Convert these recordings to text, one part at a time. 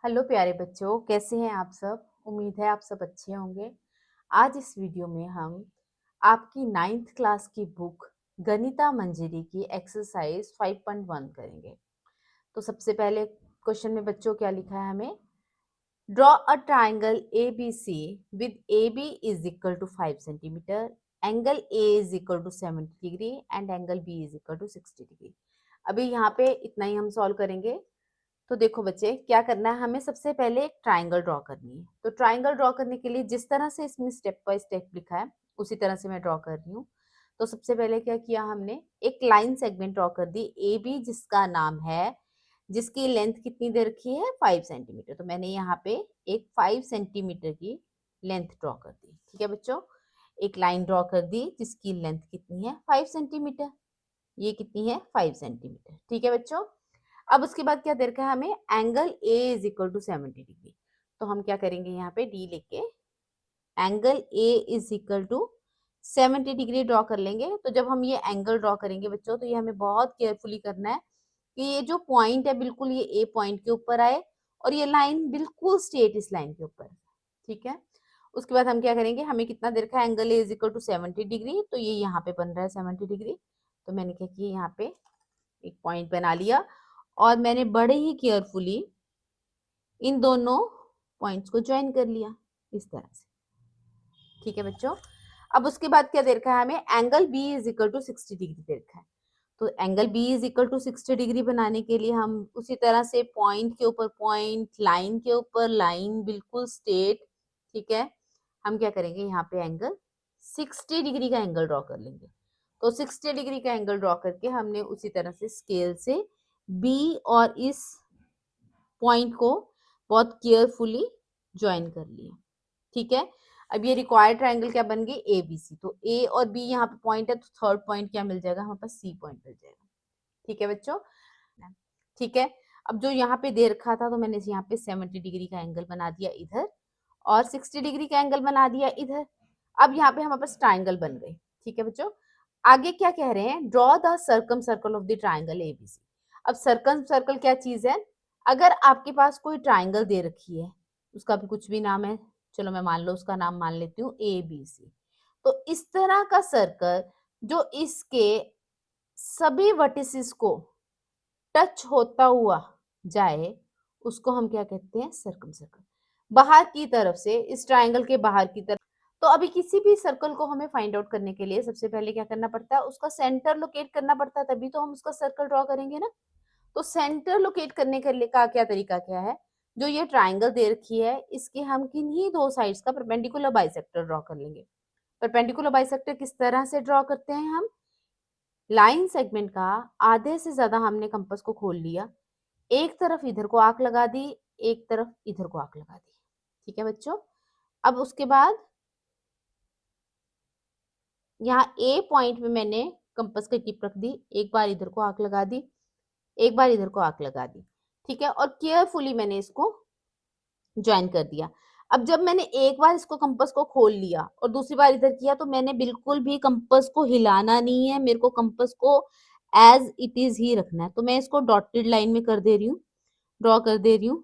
Hello प्यारे बच्चों, कैसे हैं आप सब। उम्मीद है आप सब अच्छे होंगे। आज इस वीडियो में हम आपकी 9th क्लास की बुक गणिता मंजरी की एक्सरसाइज 5.1 करेंगे। तो सबसे पहले क्वेश्चन में बच्चों क्या लिखा है हमें, draw a triangle A B C with A B is equal to 5 centimetre, angle A is equal to 70 degree and angle B is equal to 60 degree. अभी यहाँ पे इतना ही हम सॉल्व करेंगे। तो देखो बच्चे, क्या करना है हमें, सबसे पहले एक ट्राइंगल ड्रॉ करनी है। तो ट्राइंगल ड्रॉ करने के लिए जिस तरह से इसमें स्टेप बाय स्टेप लिखा है उसी तरह से मैं ड्रॉ कर रही हूँ। तो सबसे पहले क्या किया हमने, एक लाइन सेगमेंट ड्रॉ कर दी ए बी, जिसका नाम है, जिसकी लेंथ कितनी दे रखी है 5 सेंटीमीटर। तो मैंने यहाँ पे एक 5 सेंटीमीटर की लेंथ ड्रॉ कर दी। ठीक है बच्चों, एक लाइन ड्रॉ कर दी जिसकी लेंथ कितनी है 5 सेंटीमीटर। ये कितनी है 5 सेंटीमीटर। ठीक है बच्चों, अब उसके बाद क्या दे रखा है हमें, angle A is equal to 70 degree. तो हम क्या करेंगे, यहाँ पे डी लेके angle A is equal to 70 degree draw कर लेंगे। तो जब हम ये एंगल ड्रॉ करेंगे बच्चों, तो ये हमें बहुत केयरफुली करना है कि ये जो पॉइंट है बिल्कुल ये ए पॉइंट के ऊपर आए और ये लाइन बिल्कुल स्ट्रेट इस लाइन के ऊपर। ठीक है, उसके बाद हम क्या करेंगे, हमें कितना दे रखा है, angle A is equal to 70 degree. तो ये यहाँ पे बन रहा है 70 डिग्री। तो मैंने क्या किया, यहाँ पे एक पॉइंट बना लिया और मैंने बड़े ही केयरफुली इन दोनों पॉइंट्स को ज्वाइन कर लिया इस तरह से। ठीक है बच्चों, अब उसके बाद क्या दे रखा है हमें, angle B is equal to 60 degree दे रखा है। तो angle B is equal to 60 degree बनाने के लिए हम उसी तरह से पॉइंट के ऊपर पॉइंट, लाइन के ऊपर लाइन, बिल्कुल स्ट्रेट। ठीक है, हम क्या करेंगे, यहाँ पे एंगल 60 डिग्री का एंगल ड्रॉ कर लेंगे। तो 60 डिग्री का एंगल ड्रॉ करके हमने उसी तरह से स्केल से बी और इस पॉइंट को बहुत केयरफुली ज्वाइन कर लिया। ठीक है, अब ये रिक्वायर्ड ट्रायंगल क्या बन गई, ए बी सी। तो ए और बी यहाँ पे पॉइंट है, तो थर्ड पॉइंट क्या मिल जाएगा हमारे पास, सी पॉइंट मिल जाएगा। ठीक है बच्चों, ठीक है। अब जो यहाँ पे दे रखा था, तो मैंने यहाँ पे 70 डिग्री का एंगल बना दिया इधर और 60 डिग्री का एंगल बना दिया इधर। अब यहाँ पे हमारे पास ट्राइंगल बन गए। ठीक है बच्चों, आगे क्या कह रहे हैं, draw the circum circle of the triangle ABC. अब सर्कम सर्कल क्या चीज है, अगर आपके पास कोई ट्राइंगल दे रखी है, उसका भी कुछ भी नाम है, चलो मैं मान लो उसका नाम मान लेती हूँ ए बी सी। तो इस तरह का सर्कल जो इसके सभी वर्टिसेस को टच होता हुआ जाए, उसको हम क्या कहते हैं, सर्कम सर्कल। बाहर की तरफ से, इस ट्राइंगल के बाहर की तरफ। तो अभी किसी भी सर्कल को हमें फाइंड आउट करने के लिए सबसे पहले क्या करना पड़ता है, उसका सेंटर लोकेट करना पड़ता है, तभी तो हम उसका सर्कल ड्रॉ करेंगे ना। तो सेंटर लोकेट करने के लिए का क्या तरीका क्या है, जो ये ट्राइंगल दे रखी है, इसके हम किन्हीं दो साइड्स का परपेंडिकुलर बाइसेक्टर ड्रॉ कर लेंगे। परपेंडिकुलर बाइसेक्टर किस तरह से ड्रॉ करते हैं हम, लाइन सेगमेंट का आधे से ज्यादा हमने कंपास को खोल लिया, एक तरफ इधर को आर्क लगा दी, एक तरफ इधर को आर्क लगा दी। ठीक है बच्चों, अब उसके बाद यहाँ ए पॉइंट में मैंने कंपास की टिप रख दी, एक बार इधर को आर्क लगा दी, एक बार इधर को आर्क लगा दी। ठीक है, और केयरफुली मैंने इसको ज्वाइन कर दिया। अब जब मैंने एक बार इसको कंपास को खोल लिया और दूसरी बार इधर किया, तो मैंने बिल्कुल भी कंपास को हिलाना नहीं है, मेरे को कंपास को एज इट इज ही रखना है। तो मैं इसको डॉटेड लाइन में कर दे रही हूँ, ड्रॉ कर दे रही हूँ।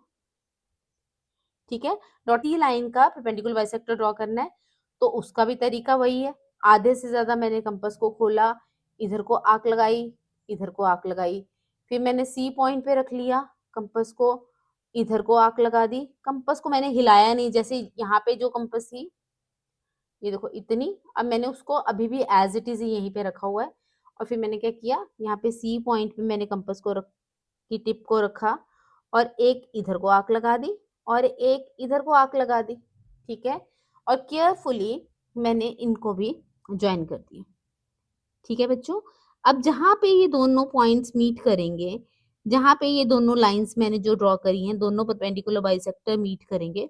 ठीक है, डॉट ही लाइन का परपेंडिकुलर बाइसेक्टर ड्रॉ करना है, तो उसका भी तरीका वही है। आधे से ज्यादा मैंने कंपास को खोला, इधर को आर्क लगाई, इधर को आर्क लगाई, फिर मैंने सी पॉइंट पे रख लिया कंपास को, इधर को आर्क लगा दी। कंपास को मैंने हिलाया नहीं, जैसे यहाँ पे जो कंपास थी, ये देखो इतनी, अब मैंने उसको अभी भी एज इट इज यहीं पे रखा हुआ है। और फिर मैंने क्या किया, यहाँ पे सी पॉइंट पे मैंने कंपास को की टिप को रखा और एक इधर को आर्क लगा दी और एक इधर को आर्क लगा दी। ठीक है, और केयरफुली मैंने इनको भी ज्वाइन कर दिया। ठीक है बच्चों, अब जहां पे ये दोनों पॉइंट्स मीट करेंगे, जहां पे ये दोनों लाइंस मैंने जो ड्रॉ करी हैं, दोनों परपेंडिकुलर बाइसेक्टर मीट करेंगे,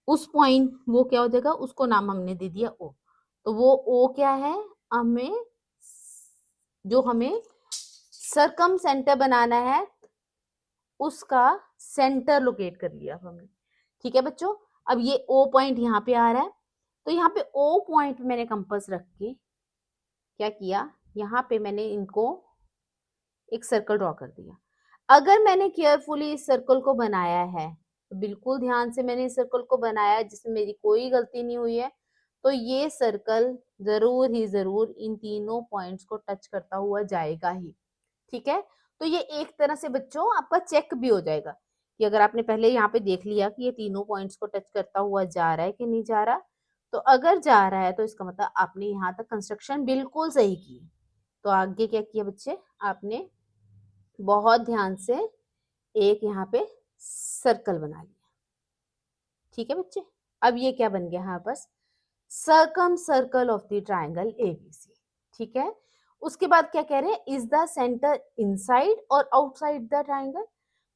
उस पॉइंट वो क्या हो जाएगा, उसको नाम हमने दे दिया ओ। तो वो ओ क्या है, हमें जो हमें सरकम सेंटर बनाना है, उसका सेंटर लोकेट कर लिया हमने। ठीक है बच्चों, अब ये ओ पॉइंट यहाँ पे आ रहा है, तो यहाँ पे ओ पॉइंट पे मैंने कंपास रख के क्या किया, यहाँ पे मैंने इनको एक सर्कल ड्रॉ कर दिया। अगर मैंने केयरफुली इस सर्कल को बनाया है, तो बिल्कुल ध्यान से मैंने इस सर्कल को बनाया है जिसमें मेरी कोई गलती नहीं हुई है, तो ये सर्कल जरूर ही जरूर इन तीनों पॉइंट्स को टच करता हुआ जाएगा ही। ठीक है, तो ये एक तरह से बच्चों आपका चेक भी हो जाएगा कि अगर आपने पहले यहाँ पे देख लिया कि ये तीनों पॉइंट्स को टच करता हुआ जा रहा है कि नहीं जा रहा, तो अगर जा रहा है तो इसका मतलब आपने यहाँ तक कंस्ट्रक्शन बिल्कुल सही की। तो आगे क्या किया बच्चे, आपने बहुत ध्यान से एक यहाँ पे सर्कल बना लिया। ठीक है बच्चे, अब ये क्या बन गया यहाँ पर, circum circle of the triangle ABC. ठीक है, उसके बाद क्या कह रहे हैं, इज द सेंटर इनसाइड और आउटसाइड द ट्राइंगल।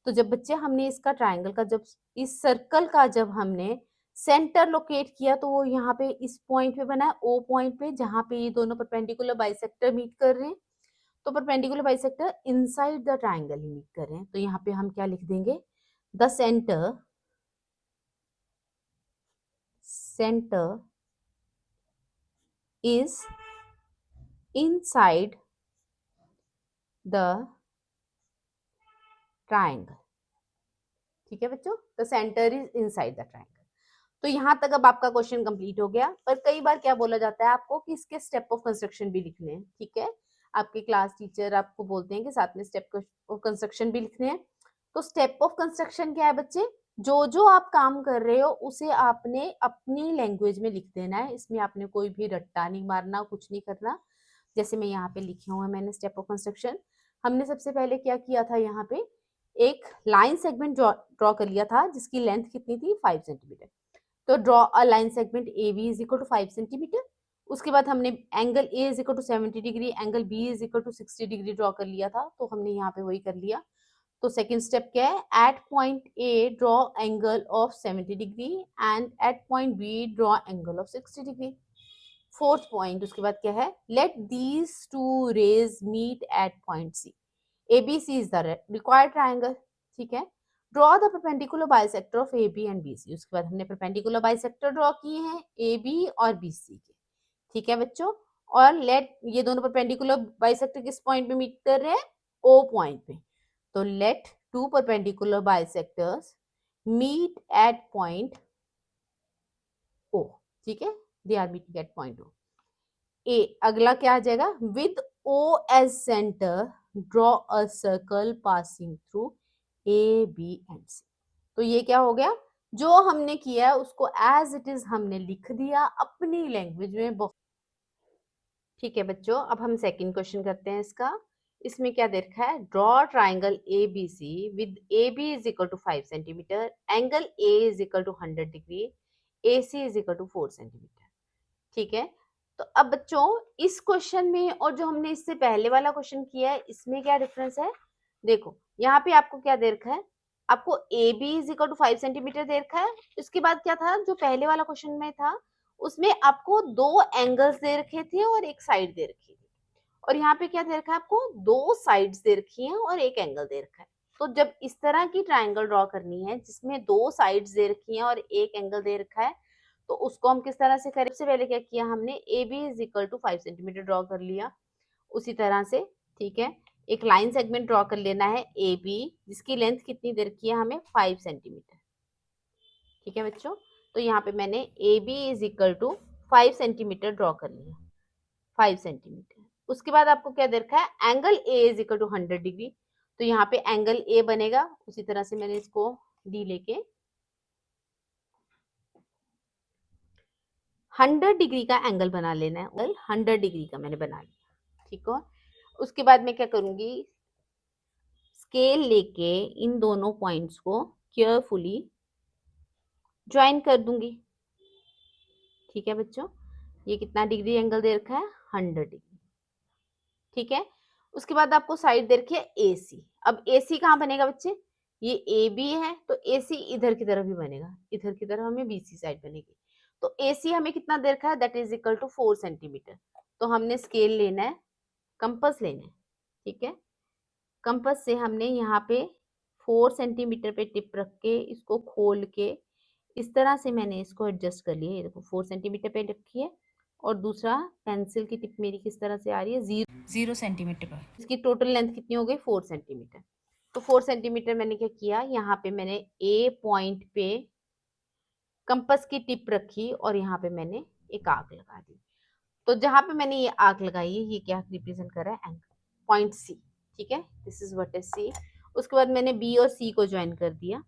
तो जब बच्चे हमने इसका ट्राइंगल का, जब इस सर्कल का जब हमने सेंटर लोकेट किया, तो वो यहाँ पे इस पॉइंट पे बना है, ओ पॉइंट पे, जहां पे ये दोनों परपेंडिकुलर बाइसेक्टर मीट कर रहे हैं। तो perpendicular bisector inside the triangle ही मीट कर रहे हैं, तो यहाँ पे हम क्या लिख देंगे, the centre is inside the triangle। ठीक है बच्चों, the centre is inside the triangle. तो यहां तक अब आपका क्वेश्चन कंप्लीट हो गया। पर कई बार क्या बोला जाता है आपको कि इसके स्टेप ऑफ कंस्ट्रक्शन भी लिखने हैं। ठीक है, आपके क्लास टीचर आपको बोलते हैं कि साथ में स्टेप ऑफ कंस्ट्रक्शन भी लिखने हैं। तो स्टेप ऑफ कंस्ट्रक्शन क्या है बच्चे, जो जो आप काम कर रहे हो उसे आपने अपनी लैंग्वेज में लिख देना है। इसमें आपने कोई भी रट्टा नहीं मारना, कुछ नहीं करना। जैसे मैं यहाँ पे लिखी हूँ, मैंने स्टेप ऑफ कंस्ट्रक्शन, हमने सबसे पहले क्या किया था, यहाँ पे एक लाइन सेगमेंट ड्रॉ कर लिया था जिसकी लेंथ कितनी थी, 5 सेंटीमीटर। तो draw a line segment A B is equal to 5 centimetre. उसके बाद हमने angle A is equal to 70 degree, angle B is equal to 60 degree draw कर लिया था, तो हमने यहाँ पे वही कर लिया। तो सेकंड स्टेप क्या है, at point A draw angle of 70 degree and at point B draw angle of 60 degree. Fourth point उसके बाद क्या है, let these two rays meet at point C, ABC is the required triangle। ठीक है, draw the perpendicular bisector of AB and BC। उसके बाद हमने perpendicular bisector draw किए हैं AB और BC के। ठीक है बच्चों, और लेट, ये दोनों परपेंडिकुलर बाइसेक्टर किस पॉइंट पे मीट कर रहे हैं, O पॉइंट पे। तो let two perpendicular bisectors meet at point O। ठीक है, they are meeting at point O। ए, अगला क्या आ जाएगा, with O as centre draw a circle passing through A B and C. तो ये क्या हो गया, जो हमने किया है उसको एज इट इज हमने लिख दिया अपनी लैंग्वेज में। ठीक है बच्चों, अब हम सेकंड क्वेश्चन करते हैं इसका। इसमें क्या दे रखा है, draw triangle A B C with A B is equal to 5 centimetre, angle A is equal to 100 degree, A C is equal to 4 centimetre. ठीक है, तो अब बच्चों इस क्वेश्चन में और जो हमने इससे पहले वाला क्वेश्चन किया है इसमें क्या डिफरेंस है, देखो यहाँ पे आपको क्या दे रखा है, आपको A B is equal to 5 centimetre दे रखा है। इसके बाद क्या था, जो पहले वाला क्वेश्चन में था उसमें आपको दो एंगल्स दे रखे थे और एक साइड दे रखी थी, और यहाँ पे क्या दे रखा है, आपको दो साइड्स दे रखी हैं और एक एंगल दे रखा है। तो जब इस तरह की ट्राइंगल ड्रॉ करनी है जिसमें दो साइड्स दे रखी हैं और एक एंगल दे रखा है, तो उसको हम किस तरह से करें, सबसे पहले क्या किया हमने, A B is equal to 5 centimetre draw कर लिया। उसी तरह से ठीक है, एक लाइन सेगमेंट ड्रॉ कर लेना है ए बी, जिसकी लेंथ कितनी दे रखी है हमें, 5 सेंटीमीटर। ठीक है बच्चों, तो यहाँ पे मैंने A B is equal to 5 centimetre draw कर लिया, 5 सेंटीमीटर। उसके बाद आपको क्या दे रखा है, angle A is equal to 100 degree, तो यहाँ पे एंगल ए बनेगा। उसी तरह से मैंने इसको डी लेके 100 डिग्री का एंगल बना लेना है, 100 डिग्री का मैंने बना लिया। ठीक है, उसके बाद मैं क्या करूंगी, स्केल लेके इन दोनों पॉइंट्स को केयरफुली ज्वाइन कर दूंगी। ठीक है बच्चों, ये कितना डिग्री एंगल दे रखा है, 100 डिग्री। ठीक है, उसके बाद आपको साइड दे रखी है ए सी। अब ए सी कहाँ बनेगा बच्चे, ये ए बी है तो ए सी इधर की तरफ भी बनेगा, इधर की तरफ हमें बी सी साइड बनेगी। तो ए सी हमें कितना दे रखा है, that is equal to 4 centimetre. तो हमने स्केल लेना है, कंपास लेना है। ठीक है, कंपास से हमने यहाँ पे 4 सेंटीमीटर पे टिप रख के इसको खोल के इस तरह से मैंने इसको एडजस्ट कर लिया। ये देखो 4 सेंटीमीटर पे रखी है, और दूसरा पेंसिल की टिप मेरी किस तरह से आ रही है, 0 सेंटीमीटर पर। इसकी टोटल लेंथ कितनी हो गई, 4 सेंटीमीटर। तो 4 सेंटीमीटर मैंने क्या किया, यहाँ पे मैंने ए पॉइंट पे कंपास की टिप रखी और यहाँ पे मैंने एक आर्क लगा दी। तो जहां पे मैंने ये आर्क लगाई है ये क्या रिप्रेजेंट कर रहा है, एंगल, पॉइंट सी। ठीक है, this is what is C. उसके बाद मैंने बी और सी को ज्वाइन कर दिया।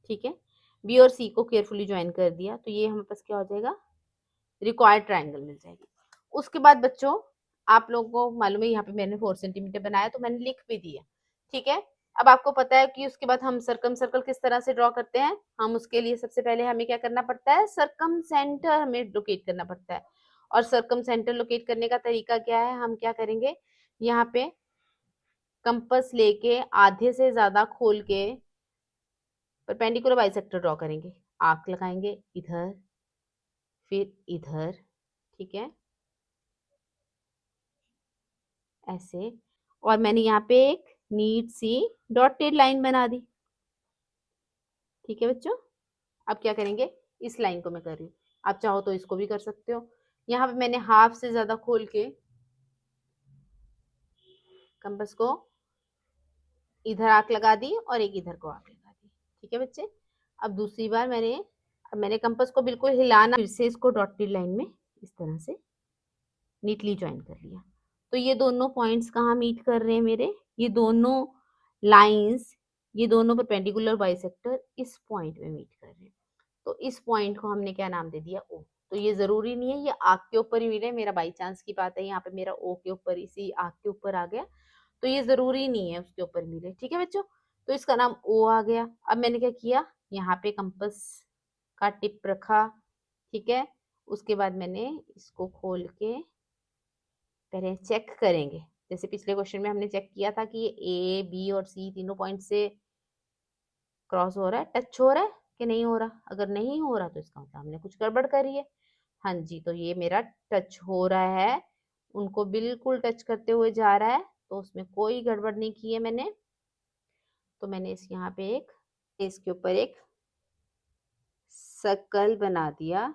ठीक है, बी और सी को केयरफुली ज्वाइन कर दिया, तो ये हमारे पास क्या हो जाएगा, रिक्वायर्ड ट्रायंगल मिल जाएगी। उसके बाद बच्चों आप लोगों को मालूम है यहाँ पे मैंने 4 सेंटीमीटर बनाया, तो मैंने लिख भी दिया। ठीक है, अब आपको पता है कि उसके बाद हम सर्कम सर्कल किस तरह से ड्रॉ करते हैं। हम उसके लिए सबसे पहले हमें क्या करना पड़ता है, सर्कम सेंटर हमें लोकेट करना पड़ता है। और सर्कम सेंटर लोकेट करने का तरीका क्या है, हम क्या करेंगे, यहाँ पे कंपास लेके आधे से ज्यादा खोल के परपेंडिकुलर बाइसेक्टर ड्रॉ करेंगे, आर्क लगाएंगे इधर फिर इधर। ठीक है, ऐसे। और मैंने यहाँ पे एक नीट सी डॉटेड लाइन बना दी। ठीक है बच्चों, अब क्या करेंगे, इस लाइन को मैं कर रही हूँ, आप चाहो तो इसको भी कर सकते हो। यहाँ पे मैंने हाफ से ज्यादा खोल के कंपास को इधर आर्क लगा दी और एक इधर को आर्क लगा दी। ठीक है बच्चे, अब दूसरी बार मैंने कंपास को बिल्कुल हिलाना, फिर से इसको डॉटेड लाइन में इस तरह से नीटली ज्वाइन कर लिया। तो ये दोनों पॉइंट्स कहाँ मीट कर रहे हैं मेरे, ये दोनों लाइंस, ये दोनों परपेंडिकुलर बाइसेक्टर इस पॉइंट में मीट कर रहे हैं। तो इस पॉइंट को हमने क्या नाम दे दिया, ओ। तो ये जरूरी नहीं है ये आर्क के ऊपर ही मिले, मेरा बाई चांस की बात है, यहाँ पे मेरा ओ के ऊपर इसी आर्क के ऊपर आ गया, तो ये जरूरी नहीं है उसके ऊपर मिले। ठीक है बच्चों, तो इसका नाम ओ आ गया। अब मैंने क्या किया, यहाँ पे कंपास का टिप रखा। ठीक है, उसके बाद मैंने इसको खोल के पहले चेक करेंगे, जैसे पिछले क्वेश्चन में हमने चेक किया था कि ये ए बी और सी तीनों पॉइंट से क्रॉस हो रहा है, टच हो रहा है कि नहीं हो रहा। अगर नहीं हो रहा तो इसका मतलब हमने कुछ गड़बड़ करी है। हाँ जी, तो ये मेरा टच हो रहा है, उनको बिल्कुल टच करते हुए जा रहा है, तो उसमें कोई गड़बड़ नहीं की है मैंने। तो मैंने इस यहाँ पे इसके ऊपर एक सर्कल बना दिया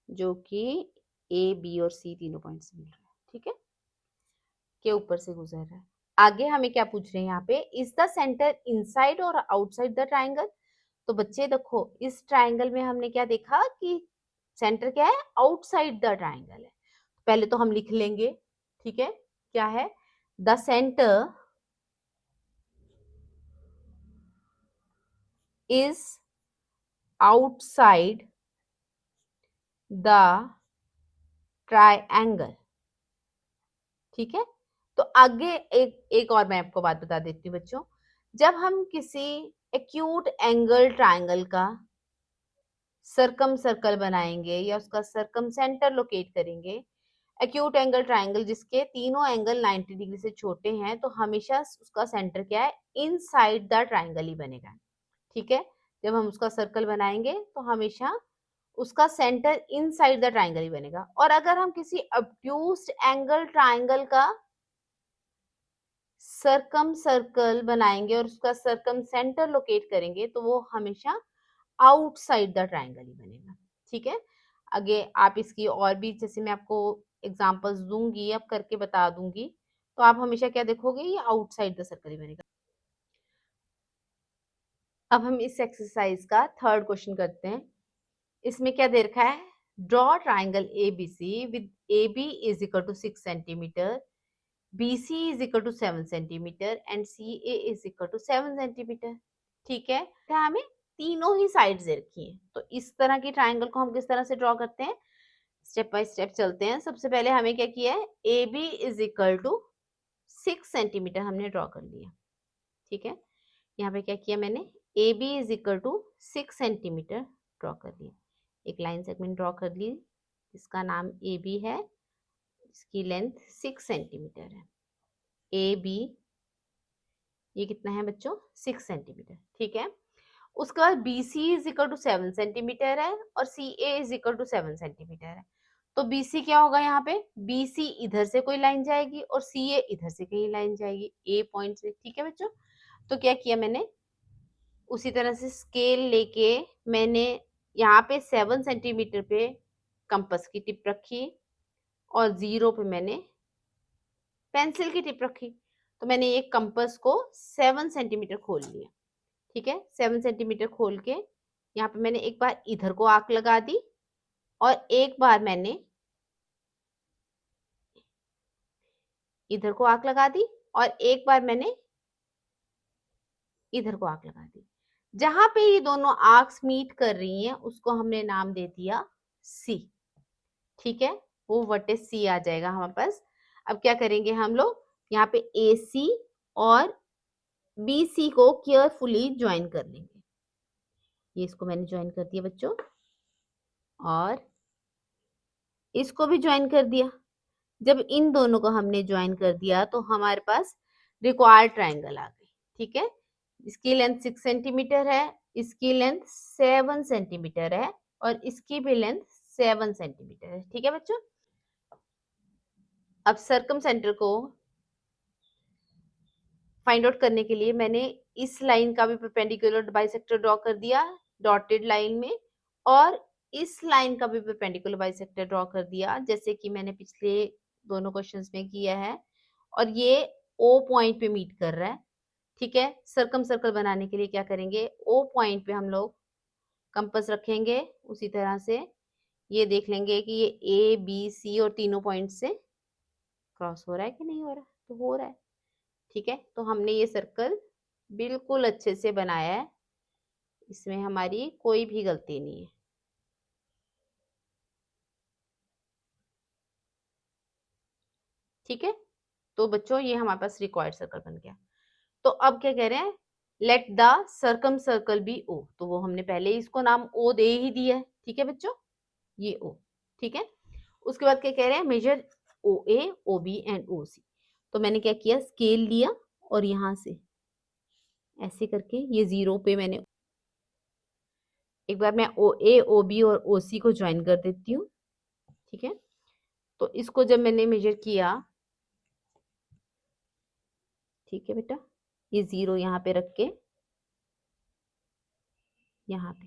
जो कि ए बी और सी तीनों पॉइंट से मिल रहा है। ठीक है, के ऊपर से गुजर रहा है। आगे हमें क्या पूछ रहे हैं यहाँ पे, इज द सेंटर इनसाइड और आउटसाइड द ट्राइंगल। तो बच्चे देखो इस ट्राइंगल में हमने क्या देखा कि सेंटर क्या है, आउटसाइड द ट्राइंगल है। पहले तो हम लिख लेंगे। ठीक है, क्या है, the centre is outside the triangle. ठीक है, तो आगे एक और मैं आपको बात बता देती हूँ बच्चों, जब हम किसी एक्यूट एंगल ट्राइंगल का सर्कम सर्कल बनाएंगे या उसका सर्कम सेंटर लोकेट करेंगे, एक्यूट एंगल ट्राइंगल जिसके तीनों एंगल 90 डिग्री से छोटे हैं, तो हमेशा उसका सेंटर क्या है, इनसाइड द ट्राइंगल ही बनेगा। ठीक है, जब हम उसका सर्कल बनाएंगे तो हमेशा उसका सेंटर इनसाइड द ट्राइंगल ही बनेगा। और अगर हम किसी ऑब्ट्यूज्ड एंगल ट्राइंगल का सर्कम सर्कल बनाएंगे और उसका सर्कम सेंटर लोकेट करेंगे, तो वो हमेशा आउटसाइड द ट्राइंगल ही बनेगा। ठीक है, आगे आप इसकी और भी, जैसे मैं आपको एग्जांपल्स दूंगी, अब करके बता दूंगी, तो आप हमेशा क्या देखोगे, ये आउटसाइड द सर्कल ही बनेगा। अब हम इस एक्सरसाइज का थर्ड क्वेश्चन करते हैं। इसमें क्या दे रखा है, draw triangle A B C with A B is equal to 6 centimetre, BC is equal to 7 centimetre and CA is equal to 7 centimetre. ठीक है, तो हमें तीनों ही साइड्स दे रखी हैं, तो इस तरह की ट्राइंगल को हम किस तरह से ड्रॉ करते हैं, स्टेप बाय स्टेप चलते हैं। सबसे पहले हमें क्या किया है, AB is equal to 6 centimetre हमने ड्रॉ कर लिया। ठीक है, यहाँ पे क्या किया मैंने, AB is equal to 6 centimetre draw कर लिया, एक लाइन सेगमेंट ड्रॉ कर ली, इसका नाम AB है, इसकी लेंथ 6 सेंटीमीटर है। ए बी ये कितना है बच्चों, 6 सेंटीमीटर। ठीक है, उसके बाद B C is equal to 7 centimetre है और C A is equal to 7 centimetre है। तो बी सी क्या होगा, यहाँ पे बी सी इधर से कोई लाइन जाएगी और सी ए इधर से कहीं लाइन जाएगी ए पॉइंट से। ठीक है बच्चों, तो क्या किया मैंने, उसी तरह से स्केल लेके मैंने यहाँ पे 7 सेंटीमीटर पे कंपास की टिप रखी और 0 पे मैंने पेंसिल की टिप रखी। तो मैंने एक कंपास को 7 सेंटीमीटर खोल लिया, ठीक है। 7 सेंटीमीटर खोल के यहाँ पे मैंने एक बार इधर को आर्क लगा दी और एक बार मैंने इधर को आर्क लगा दी और एक बार मैंने इधर को आर्क लगा दी। जहां पे ये दोनों आर्क्स मीट कर रही हैं उसको हमने नाम दे दिया सी, ठीक है। वो वर्टेक्स सी आ जाएगा हमारे पास। अब क्या करेंगे हम लोग, यहाँ पे ए सी और बी सी को केयरफुली ज्वाइन कर लेंगे। ये इसको मैंने ज्वाइन कर दिया बच्चों और इसको भी ज्वाइन कर दिया। जब इन दोनों को हमने ज्वाइन कर दिया तो हमारे पास रिक्वायर्ड ट्रायंगल आ गई, ठीक है। इसकी लेंथ 6 सेंटीमीटर है, इसकी लेंथ 7 सेंटीमीटर है और इसकी भी लेंथ 7 सेंटीमीटर है, ठीक है बच्चों। अब सर्कम सेंटर को फाइंड आउट करने के लिए मैंने इस लाइन का भी परपेंडिकुलर बाइसेक्टर ड्रॉ कर दिया डॉटेड लाइन में और इस लाइन का भी परपेंडिकुलर बाइसेक्टर ड्रॉ कर दिया जैसे कि मैंने पिछले दोनों क्वेश्चंस में किया है। और ये ओ पॉइंट पे मीट कर रहा है, ठीक है। सर्कम सर्कल बनाने के लिए क्या करेंगे, ओ पॉइंट पे हम लोग कंपास रखेंगे, उसी तरह से ये देख लेंगे कि ये ए बी सी और तीनों पॉइंट से क्रॉस हो रहा है कि नहीं हो रहा है, तो हो रहा है, ठीक है। तो हमने ये सर्कल बिल्कुल अच्छे से बनाया है, इसमें हमारी कोई भी गलती नहीं है, ठीक है। तो बच्चों ये हमारे पास रिक्वायर्ड सर्कल बन गया। तो अब क्या कह रहे हैं, let the circumcircle B O, तो वो हमने पहले ही इसको नाम ओ दे ही दिया है, ठीक है बच्चों, ये ओ, ठीक है। उसके बाद क्या कह रहे हैं, measure O A O B and O C. तो मैंने क्या किया, स्केल लिया और यहां से ऐसे करके ये जीरो पे मैंने एक बार मैं ओ ए ओ बी और ओ सी को ज्वाइन कर देती हूँ, ठीक है। तो इसको जब मैंने मेजर किया, ठीक है बेटा, ये जीरो यहाँ पे रख के यहाँ पे,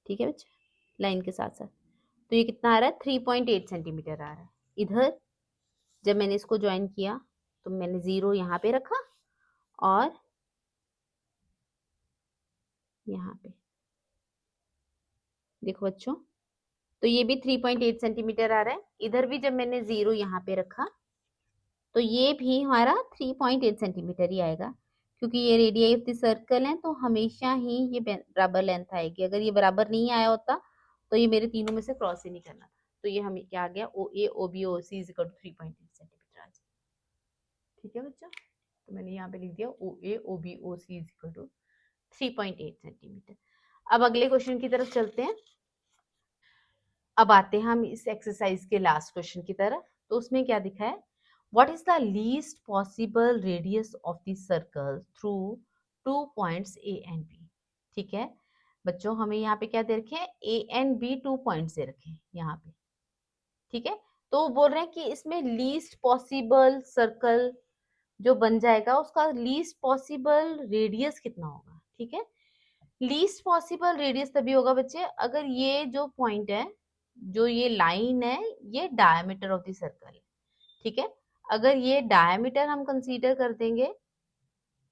ठीक है बच्चा, लाइन के साथ साथ। तो ये कितना आ रहा है, 3.8 सेंटीमीटर आ रहा है। इधर जब मैंने इसको ज्वाइन किया तो मैंने जीरो यहाँ पे रखा और यहाँ पे, देखो बच्चों, तो ये भी 3.8 सेंटीमीटर आ रहा है। इधर भी जब मैंने जीरो यहाँ पे रखा तो ये भी हमारा 3.8 सेंटीमीटर ही आएगा, क्योंकि ये रेडियस ऑफ द सर्कल है तो हमेशा ही ये बराबर लेंथ आएगी। अगर ये बराबर नहीं आया होता तो ये मेरे तीनों में से क्रॉस ही नहीं करना था। तो ये हमें क्या आ गया, O A O B O C is equal to 3.8 centimetre आ जाए, ठीक है बच्चों। तो मैंने यहाँ पे लिख दिया O A O B O C is equal to 3.8 centimetre. अब अगले क्वेश्चन की तरफ चलते हैं। अब आते हैं हम इस एक्सरसाइज के लास्ट क्वेश्चन की तरफ। तो उसमें क्या दिखा है, what is the least possible radius of the circle through 2 points A and B, ठीक है बच्चों। हमें यहाँ पे क्या दे रखे हैं, ए एंड बी 2 पॉइंट्स दे रखे हैं यहाँ पे, ठीक है। तो बोल रहे हैं कि इसमें लीस्ट पॉसिबल सर्कल जो बन जाएगा उसका लीस्ट पॉसिबल रेडियस कितना होगा, ठीक है। लीस्ट पॉसिबल रेडियस तभी होगा बच्चे अगर ये जो पॉइंट है, जो ये लाइन है, ये डायमीटर ऑफ द सर्कल है, ठीक है। अगर ये डायमीटर हम कंसीडर कर देंगे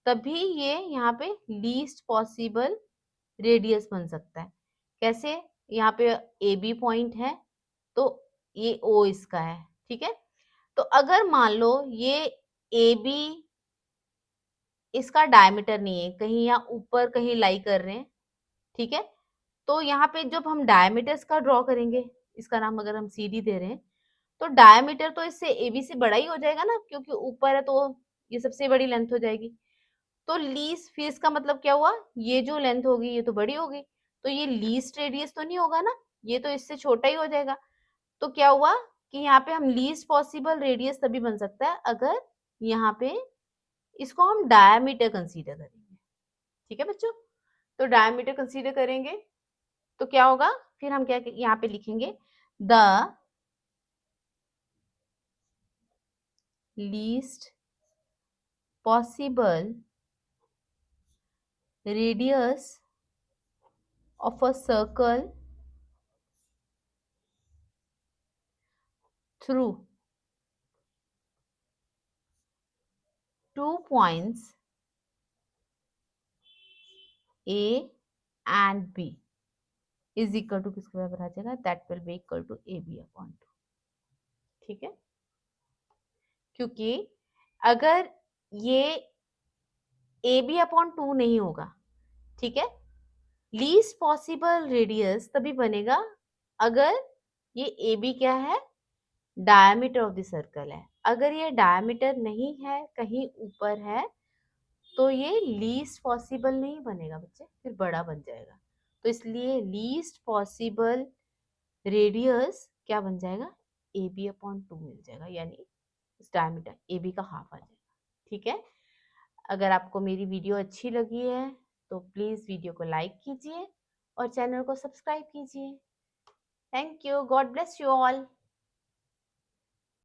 तभी ये यहाँ पे लीस्ट पॉसिबल रेडियस बन सकता है। कैसे, यहाँ पे ए बी पॉइंट है तो ये ओ इसका है, ठीक है। तो अगर मान लो ये ए बी इसका डायमीटर नहीं है, कहीं यहाँ ऊपर कहीं लाई कर रहे हैं, ठीक है। तो यहाँ पे जब हम डायमीटर्स का ड्रॉ करेंगे, इसका नाम अगर हम सी डी दे रहे हैं तो डायमीटर तो इससे ए बी से बड़ा ही हो जाएगा ना, क्योंकि ऊपर है तो ये सबसे बड़ी लेंथ हो जाएगी। तो लीस्ट, फिर इसका मतलब क्या हुआ, ये जो लेंथ होगी ये तो बड़ी होगी, तो ये लीस्ट रेडियस तो नहीं होगा ना, ये तो इससे छोटा ही हो जाएगा। तो क्या हुआ कि यहाँ पे हम लीस्ट पॉसिबल रेडियस तभी बन सकता है अगर यहाँ पे इसको हम डायमीटर कंसीडर करेंगे, ठीक है बच्चों। तो डायमीटर कंसीडर करेंगे तो क्या होगा, फिर हम क्या यहाँ पे लिखेंगे, the least possible radius of a circle through 2 points A and B is equal to किसके बराबर आ जाएगा, that will be equal to A B upon 2। ठीक है, क्योंकि अगर ये ए बी अपॉन 2 नहीं होगा, ठीक है, लीस्ट पॉसिबल रेडियस तभी बनेगा अगर ये ए बी क्या है, डायमीटर ऑफ द सर्कल है। अगर ये डायमीटर नहीं है, कहीं ऊपर है, तो ये लीस्ट पॉसिबल नहीं बनेगा बच्चे, फिर बड़ा बन जाएगा। तो इसलिए लीस्ट पॉसिबल रेडियस क्या बन जाएगा, ए बी अपॉन 2 मिल जाएगा, यानी इस डायमीटर ए बी का हाफ आ जाएगा। ठीक है, अगर आपको मेरी वीडियो अच्छी लगी है तो प्लीज वीडियो को लाइक कीजिए और चैनल को सब्सक्राइब कीजिए। Thank you, God bless you all.